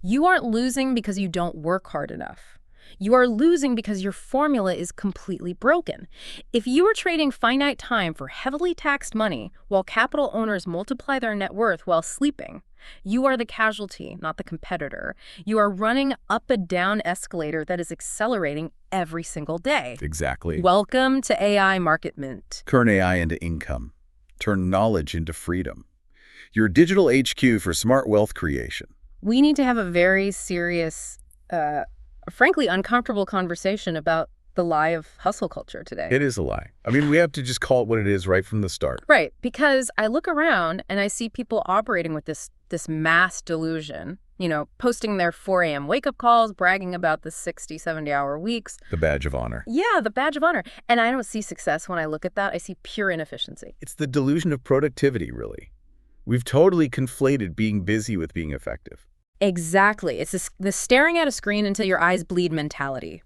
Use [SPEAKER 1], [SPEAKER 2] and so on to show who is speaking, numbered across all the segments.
[SPEAKER 1] You aren't losing because you don't work hard enough. You are losing because your formula is completely broken. If you are trading finite time for heavily taxed money while capital owners multiply their net worth while sleeping, you are the casualty, not the competitor. You are running up a down escalator that is accelerating every single day.
[SPEAKER 2] Exactly.
[SPEAKER 1] Welcome to AI Market Mint.
[SPEAKER 2] Turn AI into income. Turn knowledge into freedom. Your digital HQ for smart wealth creation.
[SPEAKER 1] We need to have a very serious, frankly uncomfortable conversation about the lie of hustle culture today.
[SPEAKER 2] It is a lie. I mean, we have to just call it what it is right from the start.
[SPEAKER 1] Right, because I look around and I see people operating with this mass delusion, posting their 4 a.m. wake-up calls, bragging about the 60, 70-hour weeks.
[SPEAKER 2] The badge of honor.
[SPEAKER 1] Yeah, the badge of honor. And I don't see success when I look at that. I see pure inefficiency.
[SPEAKER 2] It's the delusion of productivity, really. We've totally conflated being busy with being effective.
[SPEAKER 1] Exactly. It's the staring at a screen until your eyes bleed mentality.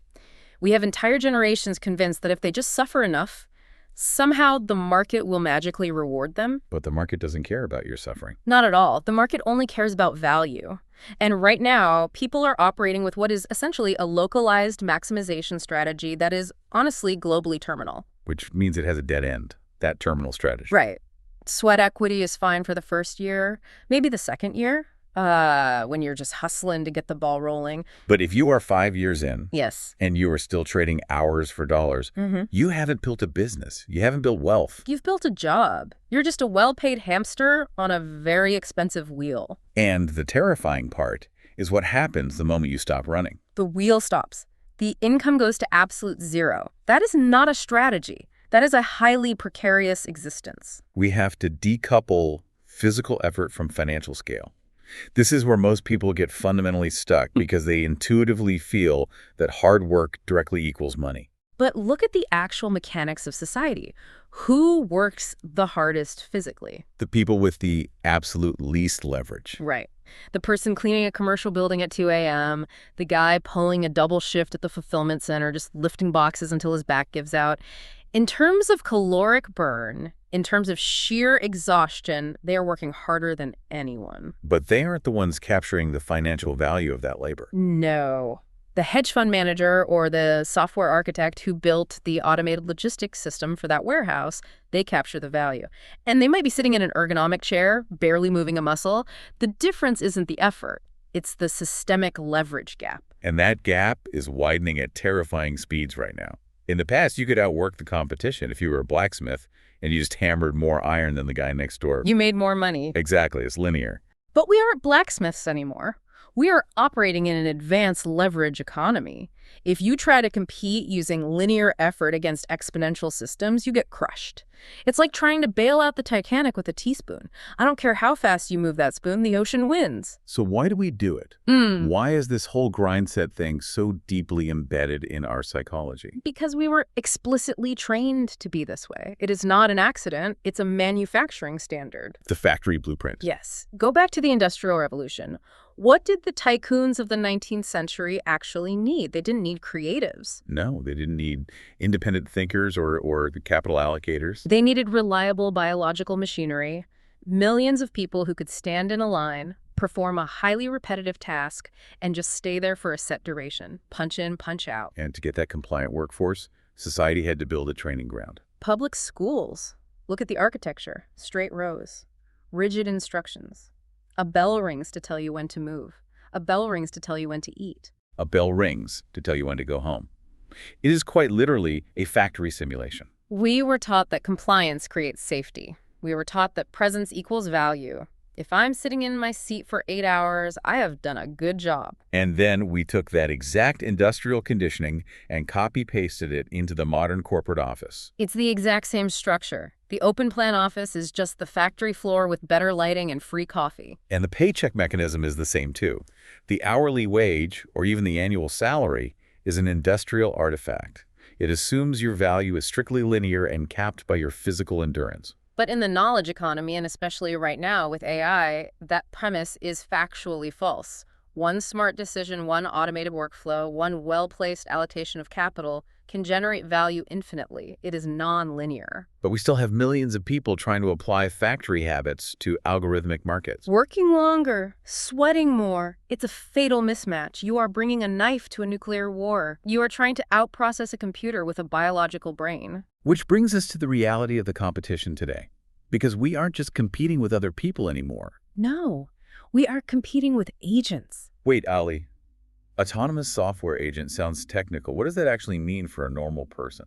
[SPEAKER 1] We have entire generations convinced that if they just suffer enough, somehow the market will magically reward them.
[SPEAKER 2] But the market doesn't care about your suffering.
[SPEAKER 1] Not at all. The market only cares about value. And right now, people are operating with what is essentially a localized maximization strategy that is honestly globally terminal.
[SPEAKER 2] Which means it has a dead end, that terminal strategy.
[SPEAKER 1] Right. Sweat equity is fine for the first year, maybe the second year, when you're just hustling to get the ball rolling.
[SPEAKER 2] But if you are 5 years in,
[SPEAKER 1] yes,
[SPEAKER 2] and you are still trading hours for dollars, you haven't built a business. You haven't built wealth.
[SPEAKER 1] You've built a job. You're just a well-paid hamster on a very expensive wheel.
[SPEAKER 2] And the terrifying part is what happens the moment you stop running.
[SPEAKER 1] The wheel stops. The income goes to absolute zero. That is not a strategy. That is a highly precarious existence.
[SPEAKER 2] We have to decouple physical effort from financial scale. This is where most people get fundamentally stuck because they intuitively feel that hard work directly equals money.
[SPEAKER 1] But look at the actual mechanics of society. Who works the hardest physically?
[SPEAKER 2] The people with the absolute least leverage.
[SPEAKER 1] Right. The person cleaning a commercial building at 2 a.m., the guy pulling a double shift at the fulfillment center, just lifting boxes until his back gives out. In terms of caloric burn, in terms of sheer exhaustion, they are working harder than anyone.
[SPEAKER 2] But they aren't the ones capturing the financial value of that labor.
[SPEAKER 1] No. The hedge fund manager or the software architect who built the automated logistics system for that warehouse, they capture the value. And they might be sitting in an ergonomic chair, barely moving a muscle. The difference isn't the effort. It's the systemic leverage gap.
[SPEAKER 2] And that gap is widening at terrifying speeds right now. In the past, you could outwork the competition if you were a blacksmith and you just hammered more iron than the guy next door.
[SPEAKER 1] You made more money.
[SPEAKER 2] Exactly. It's linear.
[SPEAKER 1] But we aren't blacksmiths anymore. We are operating in an advanced leverage economy. If you try to compete using linear effort against exponential systems, you get crushed. It's like trying to bail out the Titanic with a teaspoon. I don't care how fast you move that spoon, the ocean wins.
[SPEAKER 2] So why do we do it? Why is this whole grindset thing so deeply embedded in our psychology?
[SPEAKER 1] Because we were explicitly trained to be this way. It is not an accident. It's a manufacturing standard.
[SPEAKER 2] The factory blueprint.
[SPEAKER 1] Yes. Go back to the Industrial Revolution. What did the tycoons of the 19th century actually need? They didn't need creatives.
[SPEAKER 2] No, they didn't need independent thinkers or the capital allocators.
[SPEAKER 1] They needed reliable biological machinery, millions of people who could stand in a line, perform a highly repetitive task, and just stay there for a set duration. Punch in, punch out.
[SPEAKER 2] And to get that compliant workforce, society had to build a training ground.
[SPEAKER 1] Public schools. Look at the architecture. Straight rows. Rigid instructions. A bell rings to tell you when to move. A bell rings to tell you when to eat.
[SPEAKER 2] A bell rings to tell you when to go home. It is quite literally a factory simulation.
[SPEAKER 1] We were taught that compliance creates safety. We were taught that presence equals value. If I'm sitting in my seat for 8 hours, I have done a good job.
[SPEAKER 2] And then we took that exact industrial conditioning and copy-pasted it into the modern corporate office.
[SPEAKER 1] It's the exact same structure. The open plan office is just the factory floor with better lighting and free coffee.
[SPEAKER 2] And the paycheck mechanism is the same too. The hourly wage, or even the annual salary, is an industrial artifact. It assumes your value is strictly linear and capped by your physical endurance.
[SPEAKER 1] But in the knowledge economy, and especially right now with AI, that premise is factually false. One smart decision, one automated workflow, one well-placed allocation of capital can generate value infinitely. It is non-linear.
[SPEAKER 2] But we still have millions of people trying to apply factory habits to algorithmic markets.
[SPEAKER 1] Working longer, sweating more, it's a fatal mismatch. You are bringing a knife to a nuclear war. You are trying to outprocess a computer with a biological brain.
[SPEAKER 2] Which brings us to the reality of the competition today. Because we aren't just competing with other people anymore.
[SPEAKER 1] No, we are competing with agents.
[SPEAKER 2] Wait, Ali. Autonomous software agent sounds technical. What does that actually mean for a normal person?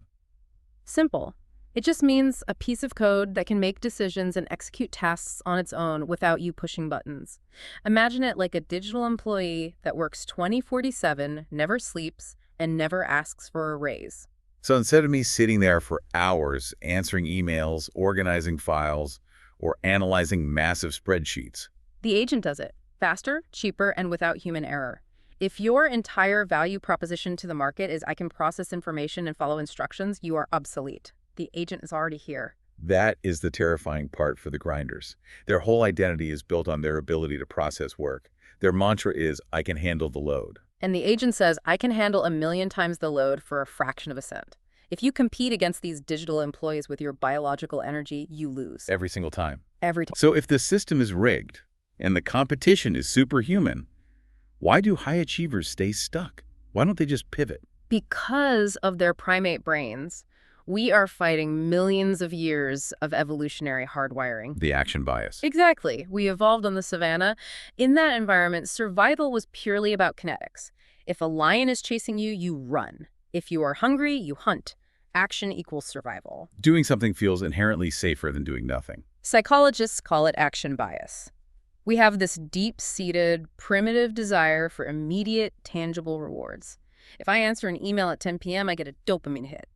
[SPEAKER 1] Simple. It just means a piece of code that can make decisions and execute tasks on its own without you pushing buttons. Imagine it like a digital employee that works 24/7, never sleeps, and never asks for a raise.
[SPEAKER 2] So instead of me sitting there for hours answering emails, organizing files, or analyzing massive spreadsheets,
[SPEAKER 1] The agent does it, faster, cheaper, and without human error. If your entire value proposition to the market is I can process information and follow instructions, you are obsolete. The agent is already here.
[SPEAKER 2] that is the terrifying part for the grinders. Their whole identity is built on their ability to process work. Their mantra is, I can handle the load.
[SPEAKER 1] And the agent says, I can handle 1,000,000 times the load for a fraction of a cent. If you compete against these digital employees with your biological energy, you lose.
[SPEAKER 2] Every single time.
[SPEAKER 1] Every time.
[SPEAKER 2] So if the system is rigged and the competition is superhuman, why do high achievers stay stuck? Why don't they just pivot?
[SPEAKER 1] Because of their primate brains, we are fighting millions of years of evolutionary hardwiring.
[SPEAKER 2] The action bias.
[SPEAKER 1] Exactly. We evolved on the savannah. In that environment, survival was purely about kinetics. If a lion is chasing you, you run. If you are hungry, you hunt. Action equals survival.
[SPEAKER 2] Doing something feels inherently safer than doing nothing.
[SPEAKER 1] Psychologists call it action bias. We have this deep-seated, primitive desire for immediate, tangible rewards. If I answer an email at 10 p.m., I get a dopamine hit.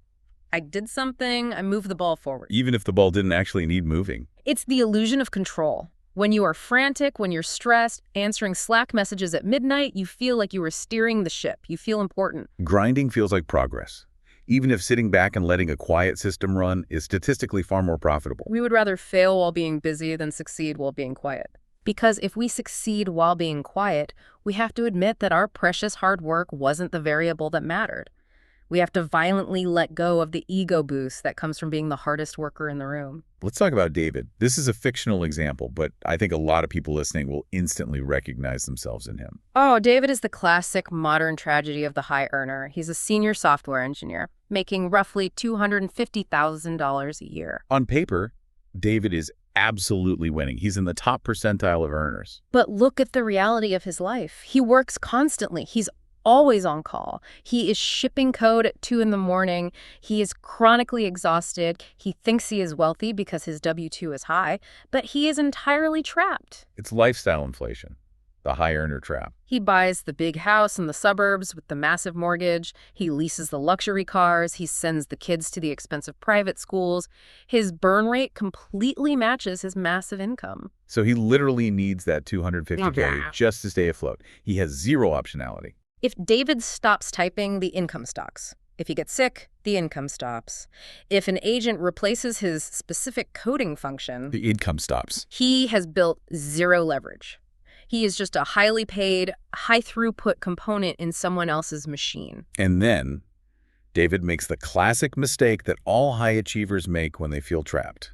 [SPEAKER 1] I did something, I move the ball forward.
[SPEAKER 2] Even if the ball didn't actually need moving.
[SPEAKER 1] It's the illusion of control. When you are frantic, when you're stressed, answering Slack messages at midnight, you feel like you are steering the ship. You feel important.
[SPEAKER 2] Grinding feels like progress. Even if sitting back and letting a quiet system run is statistically far more profitable.
[SPEAKER 1] We would rather fail while being busy than succeed while being quiet. Because if we succeed while being quiet, we have to admit that our precious hard work wasn't the variable that mattered. We have to violently let go of the ego boost that comes from being the hardest worker in the room.
[SPEAKER 2] Let's talk about David. This is a fictional example, but I think a lot of people listening will instantly recognize themselves in him.
[SPEAKER 1] Oh, David is the classic modern tragedy of the high earner. He's a senior software engineer, making roughly $250,000 a year.
[SPEAKER 2] On paper, David is absolutely winning. He's in the top percentile of earners.
[SPEAKER 1] But look at the reality of his life. He works constantly. He's always on call. He is shipping code at 2 in the morning. He is chronically exhausted. He thinks he is wealthy because his W-2 is high, but he is entirely trapped.
[SPEAKER 2] It's lifestyle inflation, the high earner trap.
[SPEAKER 1] He buys the big house in the suburbs with the massive mortgage. He leases the luxury cars. He sends the kids to the expensive private schools. His burn rate completely matches his massive income.
[SPEAKER 2] So he literally needs that $250K just to stay afloat. He has zero optionality.
[SPEAKER 1] If David stops typing, the income stops. If he gets sick, the income stops. If an agent replaces his specific coding function,
[SPEAKER 2] The income stops.
[SPEAKER 1] he has built zero leverage. He is just a highly paid, high-throughput component in someone else's machine.
[SPEAKER 2] And then David makes the classic mistake that all high achievers make when they feel trapped.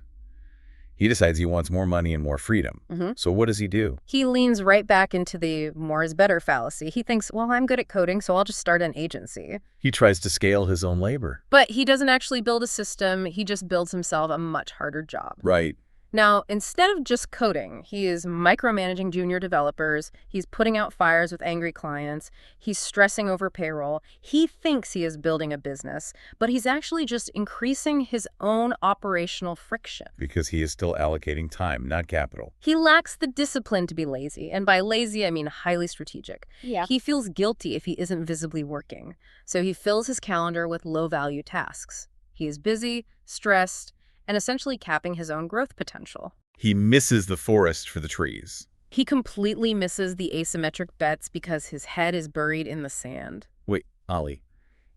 [SPEAKER 2] He decides he wants more money and more freedom. So what does he do?
[SPEAKER 1] He leans right back into the more is better fallacy. He thinks, well, I'm good at coding, so I'll just start an agency.
[SPEAKER 2] He tries to scale his own labor.
[SPEAKER 1] But he doesn't actually build a system. He just builds himself a much harder job.
[SPEAKER 2] Right.
[SPEAKER 1] Now, instead of just coding, he is micromanaging junior developers, he's putting out fires with angry clients, he's stressing over payroll. He thinks he is building a business, but he's actually just increasing his own operational friction.
[SPEAKER 2] Because he is still allocating time, not capital.
[SPEAKER 1] He lacks the discipline to be lazy, and by lazy, I mean highly strategic.
[SPEAKER 3] Yeah.
[SPEAKER 1] He feels guilty if he isn't visibly working, so he fills his calendar with low-value tasks. He is busy, stressed, and essentially capping his own growth potential.
[SPEAKER 2] He misses the forest for the trees.
[SPEAKER 1] He completely misses the asymmetric bets because his head is buried in the sand.
[SPEAKER 2] Wait, Ali.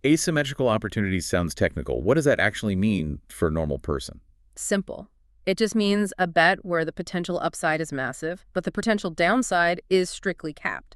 [SPEAKER 2] Asymmetrical opportunities sounds technical. What does that actually mean for a normal person?
[SPEAKER 1] Simple. It just means a bet where the potential upside is massive, but the potential downside is strictly capped.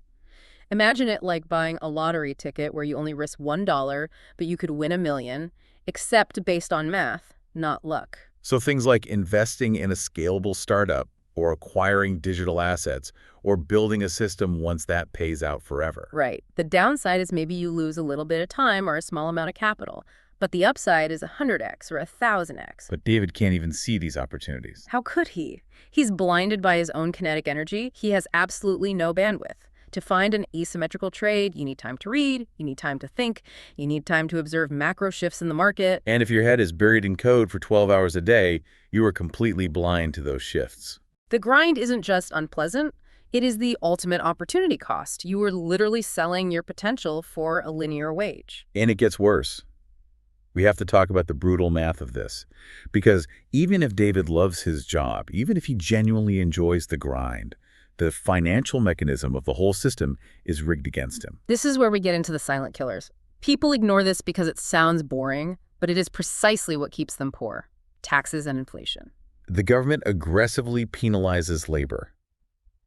[SPEAKER 1] Imagine it like buying a lottery ticket where you only risk $1, but you could win 1 million, except based on math, not luck.
[SPEAKER 2] So things like investing in a scalable startup or acquiring digital assets or building a system once that pays out forever.
[SPEAKER 1] Right. The downside is maybe you lose a little bit of time or a small amount of capital, but the upside is 100x or 1,000x.
[SPEAKER 2] But David can't even see these opportunities.
[SPEAKER 1] How could he? He's blinded by his own kinetic energy. He has absolutely no bandwidth. To find an asymmetrical trade, you need time to read, you need time to think, you need time to observe macro shifts in the market.
[SPEAKER 2] And if your head is buried in code for 12 hours a day, you are completely blind to those shifts.
[SPEAKER 1] The grind isn't just unpleasant, it is the ultimate opportunity cost. You are literally selling your potential for a linear wage.
[SPEAKER 2] And it gets worse. We have to talk about the brutal math of this. Because even if David loves his job, even if he genuinely enjoys the grind, the financial mechanism of the whole system is rigged against him.
[SPEAKER 1] This is where we get into the silent killers. People ignore this because it sounds boring, but it is precisely what keeps them poor: taxes and inflation.
[SPEAKER 2] The government aggressively penalizes labor.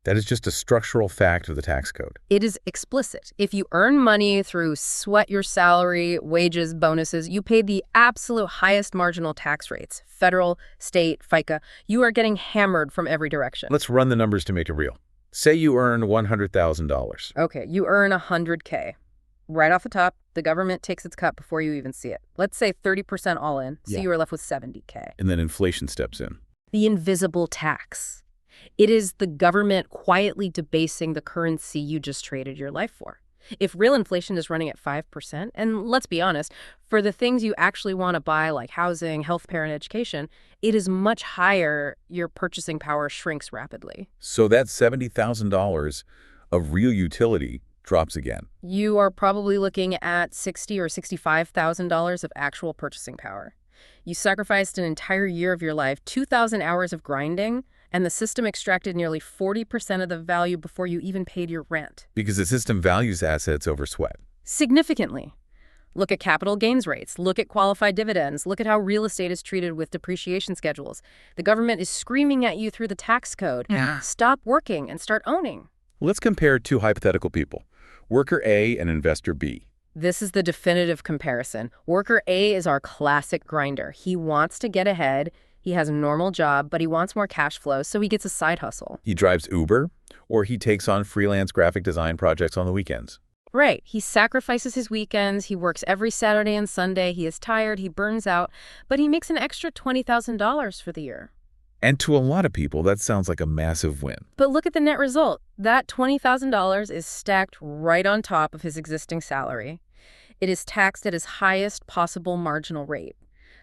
[SPEAKER 2] That is just a structural fact of the tax code.
[SPEAKER 1] It is explicit. If you earn money through sweat your salary, wages, bonuses, you pay the absolute highest marginal tax rates. Federal, state, FICA. You are getting hammered from every direction.
[SPEAKER 2] Let's run the numbers to make it real. Say you earn $100,000.
[SPEAKER 1] Okay, you earn 100K. Right off the top, the government takes its cut before you even see it. Let's say 30% all in, so you are left with 70K.
[SPEAKER 2] And then inflation steps in.
[SPEAKER 1] The invisible tax. It is the government quietly debasing the currency you just traded your life for. If real inflation is running at 5%, and let's be honest, for the things you actually want to buy like housing, healthcare, and education, it is much higher. Your purchasing power shrinks rapidly.
[SPEAKER 2] So that $70,000 of real utility drops again.
[SPEAKER 1] You are probably looking at $60,000 or $65,000 of actual purchasing power. You sacrificed an entire year of your life, 2,000 hours of grinding, and the system extracted nearly 40% of the value before you even paid your rent.
[SPEAKER 2] Because the system values assets over sweat.
[SPEAKER 1] Significantly. Look at capital gains rates. Look at qualified dividends. Look at how real estate is treated with depreciation schedules. The government is screaming at you through the tax code. Stop working and start owning.
[SPEAKER 2] Let's compare two hypothetical people, worker A and investor B.
[SPEAKER 1] This is the definitive comparison. Worker A is our classic grinder. He wants to get ahead. He has a normal job, but he wants more cash flow, so he gets a side hustle.
[SPEAKER 2] He drives Uber, or he takes on freelance graphic design projects on the weekends.
[SPEAKER 1] Right. He sacrifices his weekends. He works every Saturday and Sunday. He is tired. He burns out, but he makes an extra $20,000 for the year.
[SPEAKER 2] And to a lot of people, that sounds like a massive win.
[SPEAKER 1] But look at the net result. That $20,000 is stacked right on top of his existing salary. It is taxed at his highest possible marginal rate.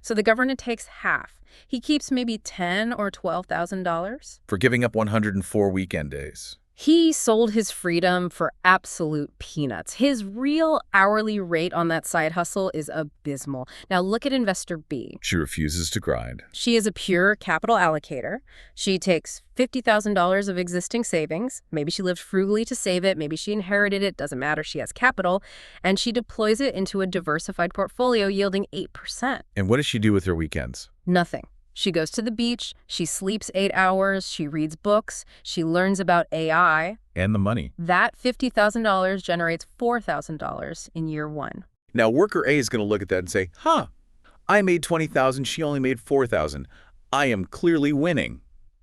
[SPEAKER 1] So the government takes half. He keeps maybe $10,000 or $12,000.
[SPEAKER 2] For giving up 104 weekend days.
[SPEAKER 1] He sold his freedom for absolute peanuts. His real hourly rate on that side hustle is abysmal. Now look at investor B.
[SPEAKER 2] She refuses to grind.
[SPEAKER 1] She is a pure capital allocator. She takes $50,000 of existing savings. Maybe she lived frugally to save it. Maybe she inherited it. Doesn't matter. She has capital. And she deploys it into a diversified portfolio yielding 8%.
[SPEAKER 2] And what does she do with her weekends?
[SPEAKER 1] Nothing. She goes to the beach, she sleeps 8 hours, she reads books, she learns about AI.
[SPEAKER 2] And the money.
[SPEAKER 1] That $50,000 generates $4,000 in year one.
[SPEAKER 2] Now, worker A is going to look at that and say, I made $20,000, she only made $4,000. I am clearly winning.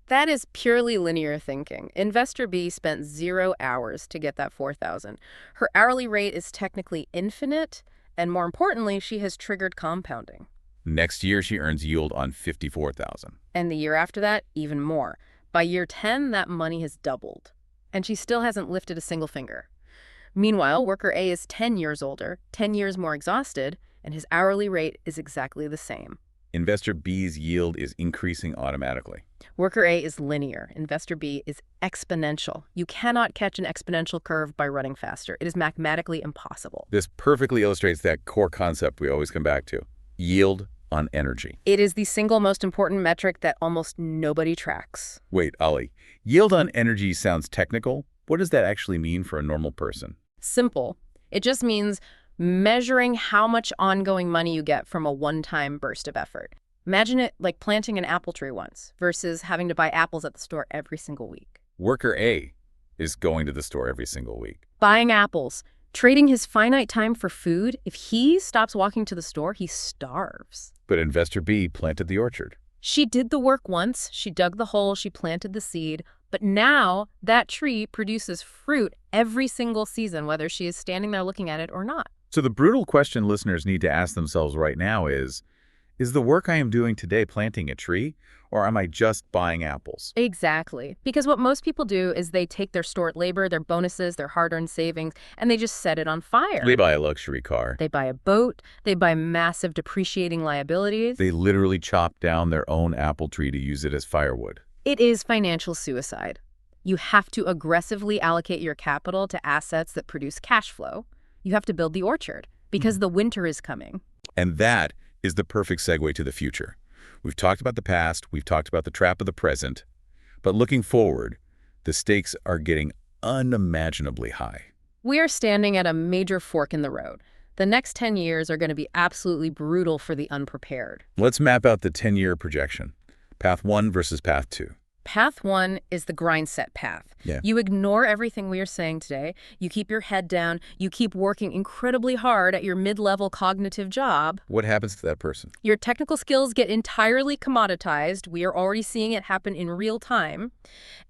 [SPEAKER 1] That is purely linear thinking. Investor B spent 0 hours to get that $4,000. Her hourly rate is technically infinite, and more importantly, she has triggered compounding.
[SPEAKER 2] Next year, she earns yield on $54,000.
[SPEAKER 1] And the year after that, even more. By year 10, that money has doubled. And she still hasn't lifted a single finger. Meanwhile, worker A is 10 years older, 10 years more exhausted, and his hourly rate is exactly the same.
[SPEAKER 2] Investor B's yield is increasing automatically.
[SPEAKER 1] Worker A is linear. Investor B is exponential. You cannot catch an exponential curve by running faster. It is mathematically impossible.
[SPEAKER 2] This perfectly illustrates that core concept we always come back to. Yield on energy.
[SPEAKER 1] It is the single most important metric that almost nobody tracks.
[SPEAKER 2] Wait, Ollie, yield on energy sounds technical. What does that actually mean for a normal person?
[SPEAKER 1] Simple. It just means measuring how much ongoing money you get from a one-time burst of effort. Imagine it like planting an apple tree once versus having to buy apples at the store every single week.
[SPEAKER 2] Worker A is going to the store every single week.
[SPEAKER 1] Buying apples, trading his finite time for food. If he stops walking to the store, he starves.
[SPEAKER 2] But investor B planted the orchard.
[SPEAKER 1] She did the work once, she dug the hole, she planted the seed, but now that tree produces fruit every single season, whether she is standing there looking at it or not.
[SPEAKER 2] So the brutal question listeners need to ask themselves right now is the work I am doing today planting a tree, or am I just buying apples?
[SPEAKER 1] Exactly. Because what most people do is they take their stored labor, their bonuses, their hard-earned savings, and they just set it on fire.
[SPEAKER 2] They buy a luxury car.
[SPEAKER 1] They buy a boat, they buy massive depreciating liabilities.
[SPEAKER 2] They literally chop down their own apple tree to use it as firewood.
[SPEAKER 1] It is financial suicide. You have to aggressively allocate your capital to assets that produce cash flow. You have to build the orchard because the winter is coming.
[SPEAKER 2] And that is the perfect segue to the future. We've talked about the past, we've talked about the trap of the present, but looking forward, the stakes are getting unimaginably high.
[SPEAKER 1] We are standing at a major fork in the road. The next 10 years are going to be absolutely brutal for the unprepared.
[SPEAKER 2] Let's map out the 10-year projection. Path 1 versus Path 2.
[SPEAKER 1] Path 1 is the Grindset path.
[SPEAKER 2] Yeah.
[SPEAKER 1] You ignore everything we are saying today. You keep your head down. You keep working incredibly hard at your mid-level cognitive job.
[SPEAKER 2] What happens to that person?
[SPEAKER 1] Your technical skills get entirely commoditized. We are already seeing it happen in real time.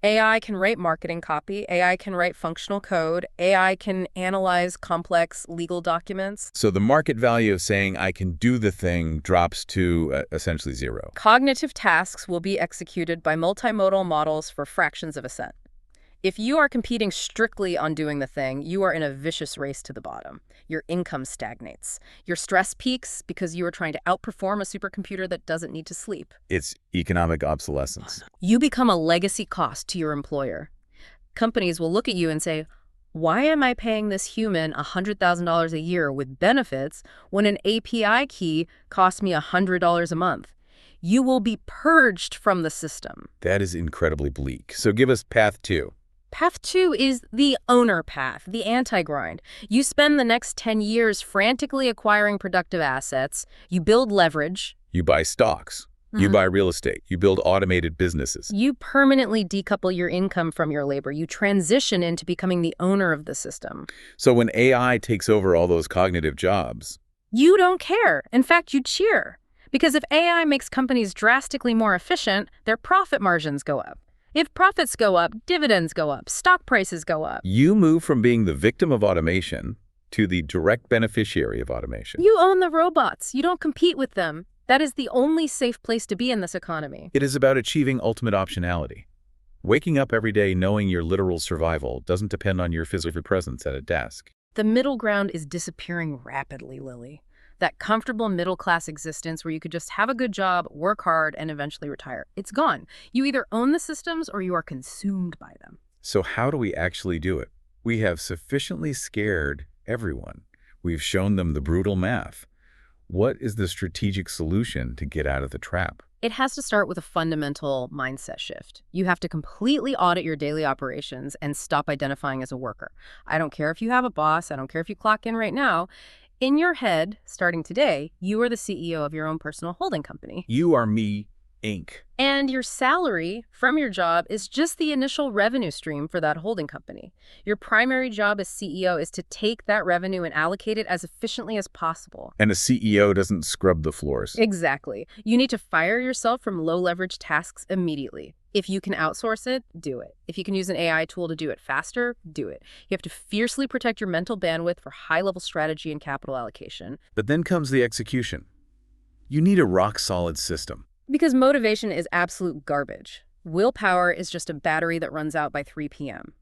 [SPEAKER 1] AI can write marketing copy. AI can write functional code. AI can analyze complex legal documents.
[SPEAKER 2] So the market value of saying I can do the thing drops to essentially zero.
[SPEAKER 1] Cognitive tasks will be executed by multimodal models for fractions of a cent. If you are competing strictly on doing the thing, you are in a vicious race to the bottom. Your income stagnates. Your stress peaks because you are trying to outperform a supercomputer that doesn't need to sleep.
[SPEAKER 2] It's economic obsolescence.
[SPEAKER 1] You become a legacy cost to your employer. Companies will look at you and say, why am I paying this human $100,000 a year with benefits when an API key costs me $100 a month? You will be purged from the system.
[SPEAKER 2] That is incredibly bleak. So give us Path 2.
[SPEAKER 1] Path 2 is the owner path, the anti-grind. You spend the next 10 years frantically acquiring productive assets. You build leverage.
[SPEAKER 2] You buy stocks. You buy real estate. You build automated businesses.
[SPEAKER 1] You permanently decouple your income from your labor. You transition into becoming the owner of the system.
[SPEAKER 2] So when AI takes over all those cognitive jobs,
[SPEAKER 1] You don't care. In fact, you cheer. Because if AI makes companies drastically more efficient, their profit margins go up. If profits go up, dividends go up, stock prices go up.
[SPEAKER 2] you move from being the victim of automation to the direct beneficiary of automation.
[SPEAKER 1] You own the robots. You don't compete with them. That is the only safe place to be in this economy.
[SPEAKER 2] It is about achieving ultimate optionality. Waking up every day knowing your literal survival doesn't depend on your physical presence at a desk.
[SPEAKER 1] The middle ground is disappearing rapidly, Lily. That comfortable middle-class existence where you could just have a good job, work hard, and eventually retire. It's gone. You either own the systems or you are consumed by them.
[SPEAKER 2] So how do we actually do it? We have sufficiently scared everyone. We've shown them the brutal math. What is the strategic solution to get out of the trap?
[SPEAKER 1] It has to start with a fundamental mindset shift. You have to completely audit your daily operations and stop identifying as a worker. I don't care if you have a boss. I don't care if you clock in right now. In your head, starting today, you are the CEO of your own personal holding company.
[SPEAKER 2] You are me, Inc.
[SPEAKER 1] And your salary from your job is just the initial revenue stream for that holding company. Your primary job as CEO is to take that revenue and allocate it as efficiently as possible.
[SPEAKER 2] And a CEO doesn't scrub the floors.
[SPEAKER 1] Exactly. You need to fire yourself from low-leverage tasks immediately. If you can outsource it, do it. If you can use an AI tool to do it faster, do it. You have to fiercely protect your mental bandwidth for high-level strategy and capital allocation.
[SPEAKER 2] But then comes the execution. You need a rock-solid system.
[SPEAKER 1] Because motivation is absolute garbage. Willpower is just a battery that runs out by 3 p.m.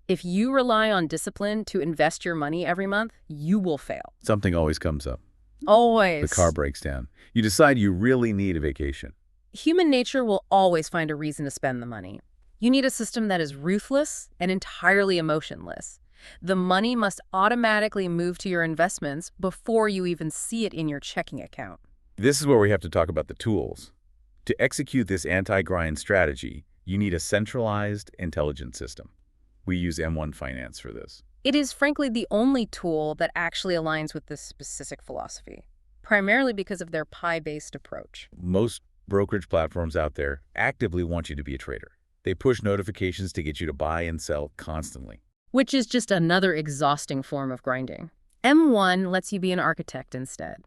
[SPEAKER 1] If you rely on discipline to invest your money every month, you will fail.
[SPEAKER 2] Something always comes up.
[SPEAKER 1] Always.
[SPEAKER 2] The car breaks down. You decide you really need a vacation.
[SPEAKER 1] Human nature will always find a reason to spend the money. You need a system that is ruthless and entirely emotionless. The money must automatically move to your investments before you even see it in your checking account.
[SPEAKER 2] This is where we have to talk about the tools. To execute this anti-grind strategy, you need a centralized intelligence system. We use M1 Finance for this.
[SPEAKER 1] It is frankly the only tool that actually aligns with this specific philosophy, primarily because of their pie-based approach.
[SPEAKER 2] Most brokerage platforms out there actively want you to be a trader. They push notifications to get you to buy and sell constantly.
[SPEAKER 1] which is just another exhausting form of grinding. M1 lets you be an architect instead.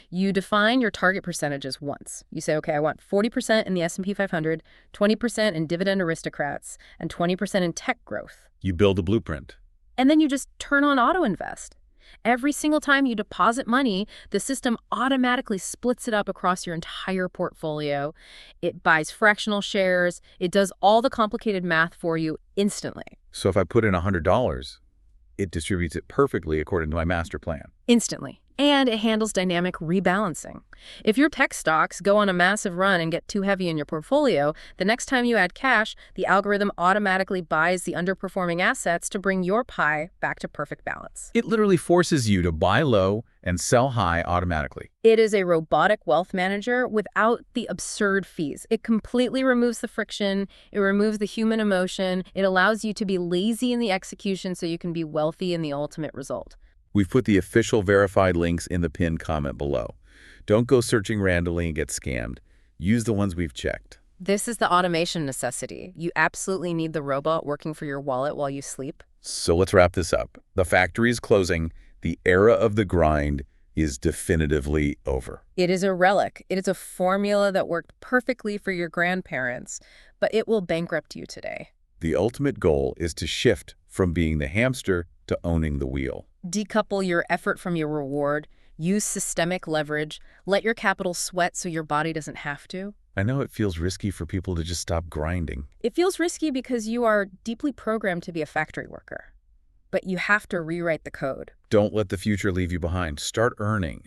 [SPEAKER 1] You define your target percentages once. You say, okay, I want 40% in the S&P 500, 20% in dividend aristocrats, and 20% in tech growth.
[SPEAKER 2] You build a blueprint.
[SPEAKER 1] And then you just turn on auto invest. Every single time you deposit money, the system automatically splits it up across your entire portfolio. It buys fractional shares. It does all the complicated math for you instantly.
[SPEAKER 2] So if I put in $100, it distributes it perfectly according to my master plan.
[SPEAKER 1] Instantly. And it handles dynamic rebalancing. If your tech stocks go on a massive run and get too heavy in your portfolio, the next time you add cash, the algorithm automatically buys the underperforming assets to bring your pie back to perfect balance.
[SPEAKER 2] It literally forces you to buy low and sell high automatically.
[SPEAKER 1] It is a robotic wealth manager without the absurd fees. It completely removes the friction. It removes the human emotion. It allows you to be lazy in the execution so you can be wealthy in the ultimate result.
[SPEAKER 2] We've put the official verified links in the pinned comment below. Don't go searching randomly and get scammed. Use the ones we've checked.
[SPEAKER 1] This is the automation necessity. You absolutely need the robot working for your wallet while you sleep.
[SPEAKER 2] So let's wrap this up. The factory is closing. The era of the grind is definitively over.
[SPEAKER 1] It is a relic. It is a formula that worked perfectly for your grandparents, but it will bankrupt you today.
[SPEAKER 2] The ultimate goal is to shift from being the hamster to owning the wheel.
[SPEAKER 1] Decouple your effort from your reward. Use systemic leverage. Let your capital sweat so your body doesn't have to.
[SPEAKER 2] I know it feels risky for people to just stop grinding.
[SPEAKER 1] It feels risky because you are deeply programmed to be a factory worker. But you have to rewrite the code.
[SPEAKER 2] Don't let the future leave you behind. Start earning.